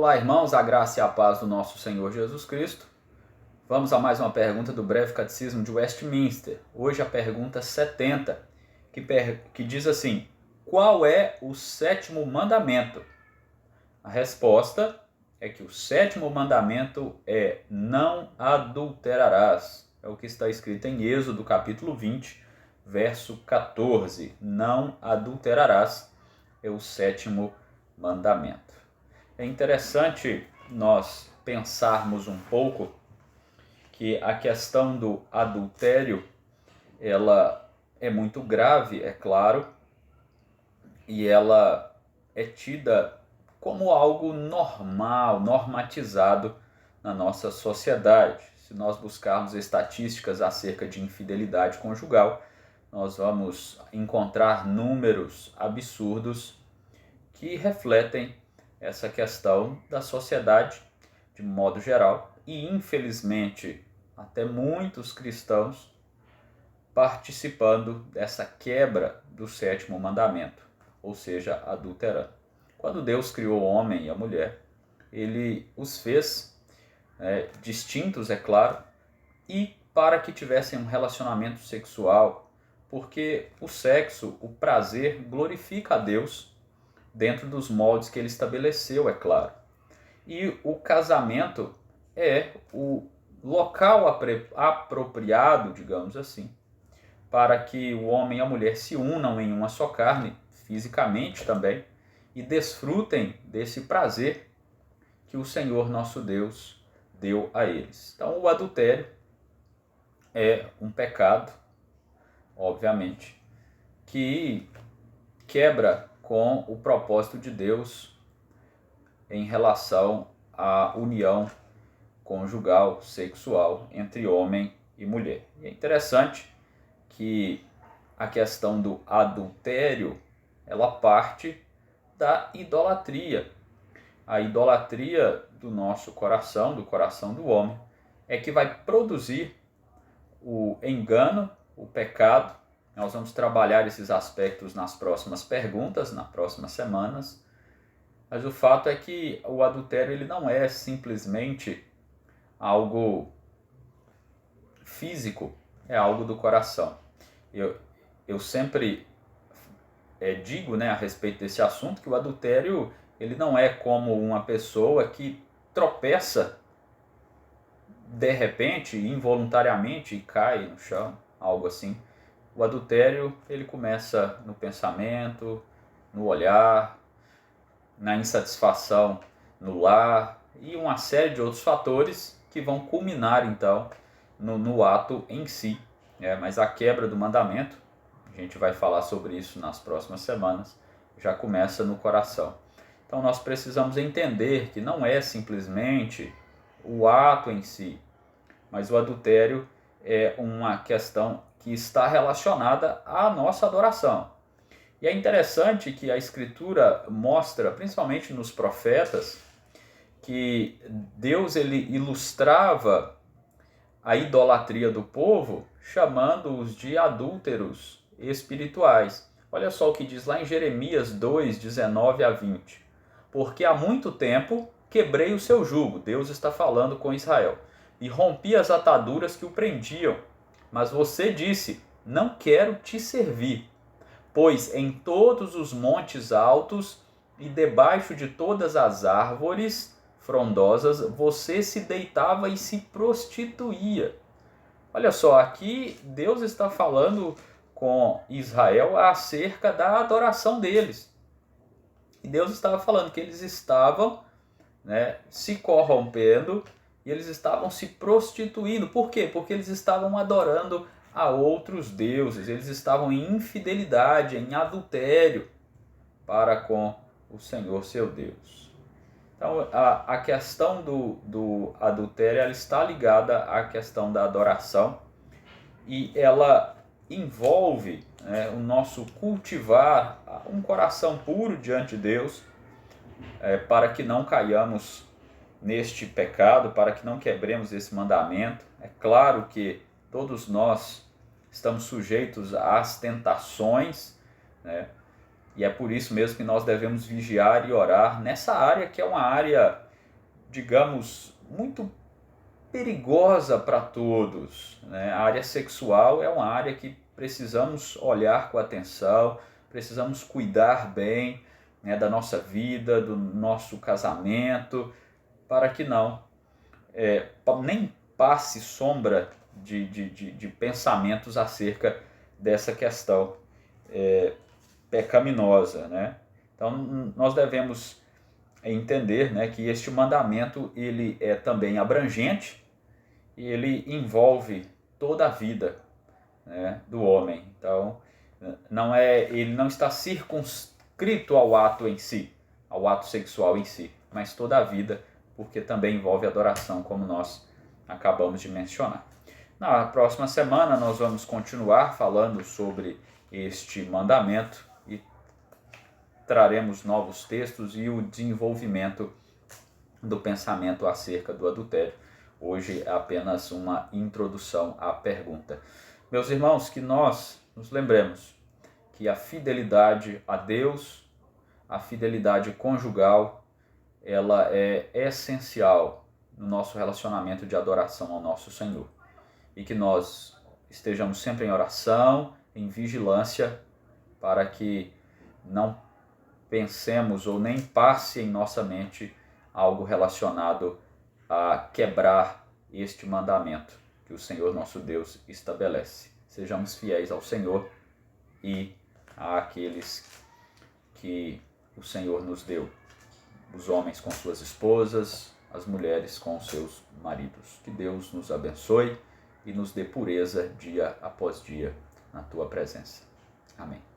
Olá, irmãos, a graça e a paz do nosso Senhor Jesus Cristo. Vamos a mais uma pergunta do Breve Catecismo de Westminster. Hoje a pergunta 70, que diz assim: qual é o sétimo mandamento? A resposta é que o sétimo mandamento é: não adulterarás. É o que está escrito em Êxodo capítulo 20, verso 14. Não adulterarás é o sétimo mandamento. É interessante nós pensarmos um pouco que a questão do adultério, ela é muito grave, é claro, e ela é tida como algo normal, normatizado na nossa sociedade. Se nós buscarmos estatísticas acerca de infidelidade conjugal, nós vamos encontrar números absurdos que refletem essa questão da sociedade de modo geral e, infelizmente, até muitos cristãos participando dessa quebra do sétimo mandamento, ou seja, adulterando. Quando Deus criou o homem e a mulher, ele os fez distintos, é claro, e para que tivessem um relacionamento sexual, porque o sexo, o prazer, glorifica a Deus dentro dos moldes que ele estabeleceu, é claro. E o casamento é o local apropriado, digamos assim, para que o homem e a mulher se unam em uma só carne, fisicamente também, e desfrutem desse prazer que o Senhor nosso Deus deu a eles. Então, o adultério é um pecado, obviamente, que quebra com o propósito de Deus em relação à união conjugal, sexual entre homem e mulher. E é interessante que a questão do adultério, ela parte da idolatria. A idolatria do nosso coração, do coração do homem, é que vai produzir o engano, o pecado. Nós vamos trabalhar esses aspectos nas próximas perguntas, nas próximas semanas. Mas o fato é que o adultério ele não é simplesmente algo físico, é algo do coração. Eu sempre digo a respeito desse assunto que o adultério ele não é como uma pessoa que tropeça de repente, involuntariamente, e cai no chão, algo assim. O adultério ele começa no pensamento, no olhar, na insatisfação no lar e uma série de outros fatores que vão culminar então no ato em si. Mas a quebra do mandamento, a gente vai falar sobre isso nas próximas semanas, já começa no coração. Então nós precisamos entender que não é simplesmente o ato em si, mas o adultério é uma questão que está relacionada à nossa adoração. E é interessante que a Escritura mostra, principalmente nos profetas, que Deus ele ilustrava a idolatria do povo chamando-os de adúlteros espirituais. Olha só o que diz lá em Jeremias 2, 19 a 20. Porque há muito tempo quebrei o seu jugo, Deus está falando com Israel, e rompi as ataduras que o prendiam. Mas você disse, não quero te servir, pois em todos os montes altos e debaixo de todas as árvores frondosas você se deitava e se prostituía. Olha só, aqui Deus está falando com Israel acerca da adoração deles. E Deus estava falando que eles estavam se corrompendo e eles estavam se prostituindo. Por quê? Porque eles estavam adorando a outros deuses, eles estavam em infidelidade, em adultério para com o Senhor seu Deus. Então a questão do adultério ela está ligada à questão da adoração e ela envolve o nosso cultivar um coração puro diante de Deus, para que não caiamos neste pecado, para que não quebremos esse mandamento. É claro que todos nós estamos sujeitos às tentações, e é por isso mesmo que nós devemos vigiar e orar nessa área que é uma área digamos, muito perigosa para todos, né? A área sexual é uma área que precisamos olhar com atenção, precisamos cuidar bem, né, da nossa vida, do nosso casamento, para que não nem passe sombra de pensamentos acerca dessa questão pecaminosa, né? Então nós devemos entender, né, que este mandamento ele é também abrangente e ele envolve toda a vida, né, do homem. Então ele não está circunscrito ao ato em si, ao ato sexual em si, mas toda a vida, porque também envolve adoração, como nós acabamos de mencionar. Na próxima semana nós vamos continuar falando sobre este mandamento e traremos novos textos e o desenvolvimento do pensamento acerca do adultério. Hoje é apenas uma introdução à pergunta. Meus irmãos, que nós nos lembremos que a fidelidade a Deus, a fidelidade conjugal, ela é essencial no nosso relacionamento de adoração ao nosso Senhor. E que nós estejamos sempre em oração, em vigilância, para que não pensemos ou nem passe em nossa mente algo relacionado a quebrar este mandamento que o Senhor nosso Deus estabelece. Sejamos fiéis ao Senhor e àqueles que o Senhor nos deu, os homens com suas esposas, as mulheres com seus maridos. Que Deus nos abençoe e nos dê pureza dia após dia na tua presença. Amém.